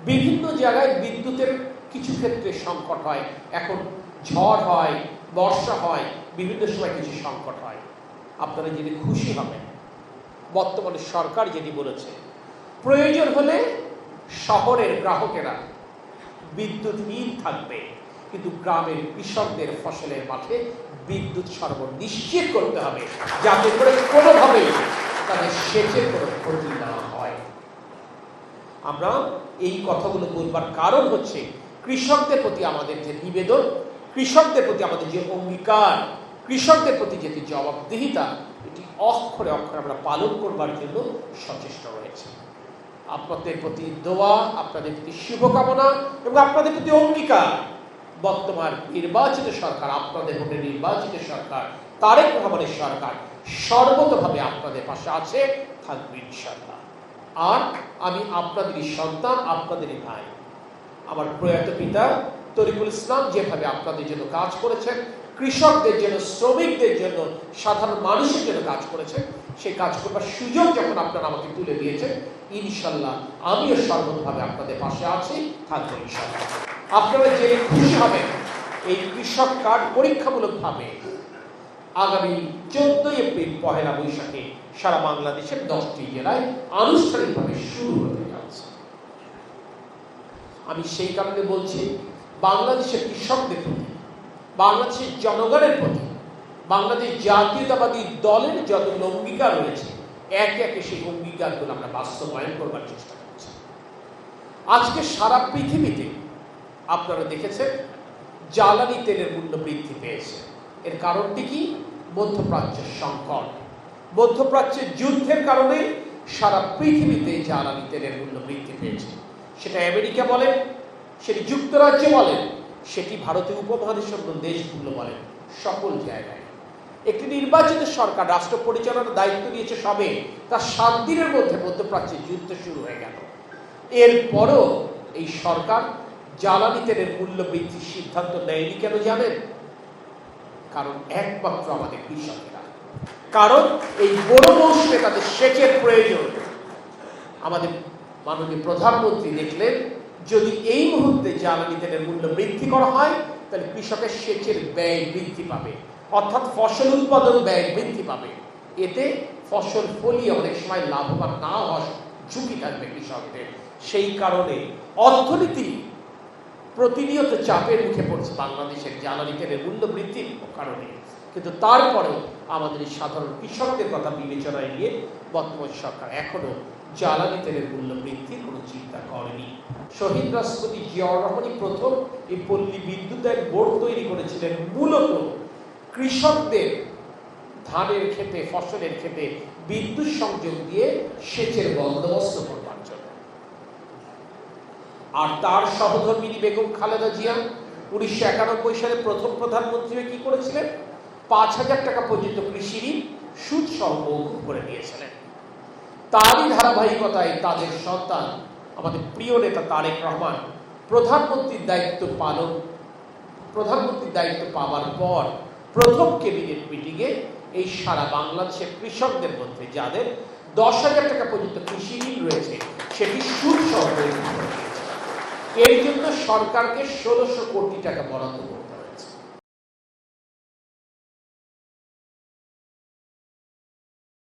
বিভিন্ন জায়গায় বিদ্যুতের কিছু ক্ষেত্রে সংকট হয়, এখন ঝড় হয়, বর্ষা হয়, বিভিন্ন সময় কিছু সংকট হয়। আপনারা জেনে খুশি হবেন, বর্তমানে সরকার যেটি বলেছে, প্রয়োজন হলে শহরের গ্রাহকেরা বিদ্যুৎহীন থাকবে, কিন্তু গ্রামের কৃষকদের ফসলের মাঠে বিদ্যুৎ সরবরাহ নিশ্চিত করতে হবে, যাতে করে কোনোভাবেই তাদের সেচের কোনো ক্ষতি না হয়। আমরা এই কথাগুলো বলবার কারণ হচ্ছে কৃষকদের প্রতি আমাদের যে নিবেদন, কৃষকদের প্রতি আমাদের যে অঙ্গীকার, কৃষকদের প্রতি যে জবাবদিহিতা, এটি অক্ষরে অক্ষরে আমরা পালন করবার জন্য সচেষ্ট রয়েছে। আপনাদের প্রতি দোয়া, আপনাদের প্রতি শুভকামনা এবং আপনাদের প্রতি অঙ্গীকার, বর্তমান নির্বাচিত সরকার, আপনাদের ভোটে নির্বাচিত সরকার, তারেক রহমানের সরকার সর্বতভাবে আপনাদের পাশে আছে, থাকবে ইনশাআল্লাহ। আর আমি আপনাদেরই সন্তান, আপনাদেরই ভাই। আমার প্রয়াত পিতা তরিকুল ইসলাম যেভাবে আপনাদের জন্য কাজ করেছেন, কৃষকদের জন্য, শ্রমিকদের জন্য, সাধারণ মানুষের জন্য কাজ করেছেন, সেই কাজ করবার সুযোগ যখন আপনারা আমাকে তুলে দিয়েছেন, ইনশাল্লাহ আমিও সর্বতভাবে আপনাদের পাশে আছি, থাকবো ইনশাল্লাহ। আপনারা যে খুশি হবেন, এই কৃষক কার্ড পরীক্ষামূলকভাবে আগামী 14 এপ্রিল পহেলা বৈশাখে সারা বাংলাদেশের 10টি জেলায় আনুষ্ঠানিকভাবে শুরু হতে যাচ্ছে। আমি সেই কারণে বলছি, বাংলাদেশের কৃষকদের প্রতি, বাংলাদেশের জনগণের প্রতি, বাংলাদেশ জাতীয়তাবাদী দলের যত অঙ্গীকার রয়েছে, একে একে সেই অঙ্গীকারগুলো আমরা বাস্তবায়ন করবার চেষ্টা করছি। আজকে সারা পৃথিবীতে আপনারা দেখেছেন জ্বালানি তেলের মূল্য বৃদ্ধি পেয়েছে। এর কারণটি কি? মধ্যপ্রাচ্যের সংকট, মধ্যপ্রাচ্যের যুদ্ধের কারণে সারা পৃথিবীতে জ্বালানি তেলের মূল্য বৃদ্ধি পেয়েছে। সেটা আমেরিকা বলেন, সেটি যুক্তরাজ্যে বলেন, সেটি ভারতীয় উপমহাদেশের দেশগুলো বলেন, সকল জায়গায় একটি নির্বাচিত সরকার রাষ্ট্র পরিচালনার দায়িত্ব নিয়েছে সবে, তার 7 দিনের মধ্যে মধ্যপ্রাচ্যে যুদ্ধ শুরু হয়ে গেল। এরপরও এই সরকার জ্বালানি তেলের মূল্য বৃদ্ধির সিদ্ধান্ত নেয়নি। কেন জানেন? কারণ একমাত্র আমাদের কৃষকেরা, কারণ এই বড় মৌসুমে তাদের সেচের প্রয়োজন। আমাদের মাননীয় প্রধানমন্ত্রী দেখলেন, যদি এই মুহূর্তে জ্বালানি তেলের মূল্য বৃদ্ধি করা হয়, তাহলে কৃষকের সেচের ব্যয় বৃদ্ধি পাবে, অর্থাৎ ফসল উৎপাদন ব্যয় বৃদ্ধি পাবে। এতে ফসল ফলিয়ে অনেক সময় লাভবান না হওয়ার ঝুঁকি থাকবে কৃষকদের। সেই কারণে অর্থনীতি প্রতিনিয়ত চাপের মুখে পড়ছে বাংলাদেশের জ্বালানি তেলের মূল্য বৃদ্ধির কারণে। কিন্তু তারপরেও আমাদের এই সাধারণ কৃষকদের কথা বিবেচনায় নিয়ে বর্তমান সরকার এখনো জ্বালানি তেলের মূল্য বৃদ্ধির কোনো চিন্তা করেনি। শহীদ রাষ্ট্রপতি জিয়াউর রহমানই প্রথম এই পল্লী বিদ্যুতের বোর্ড তৈরি করেছিলেন, মূলত কৃষকদের ধানের ক্ষেতে, ফসলের ক্ষেতে বিদ্যুৎ সংযোগ দিয়ে সেচের বন্দোবস্ত করবার জন্য। আর তার সহধর্মিনী বেগম খালেদা জিয়া 1991 সালে প্রথম প্রধানমন্ত্রী হয়ে কি করেছিলেন? 5,000 টাকা পর্যন্ত কৃষি ঋণ সুদ সহ মৌকুফ করে দিয়েছিলেন। তারই ধারাবাহিকতায় তাদের সন্তান আমাদের প্রিয় নেতা তারেক রহমান প্রধানমন্ত্রীর দায়িত্ব পাওয়ার পর প্রথম ক্যাবিনেট মিটিংয়ে এই সারা বাংলাদেশের কৃষকদের মধ্যে যাদের 10,000 টাকা পর্যন্ত কৃষি ঋণ রয়েছে, সেটি সুদ সহ মৌকুফ করে দিয়েছে। এর জন্য সরকারকে 1600 কোটি টাকা বরাদ্দ করতে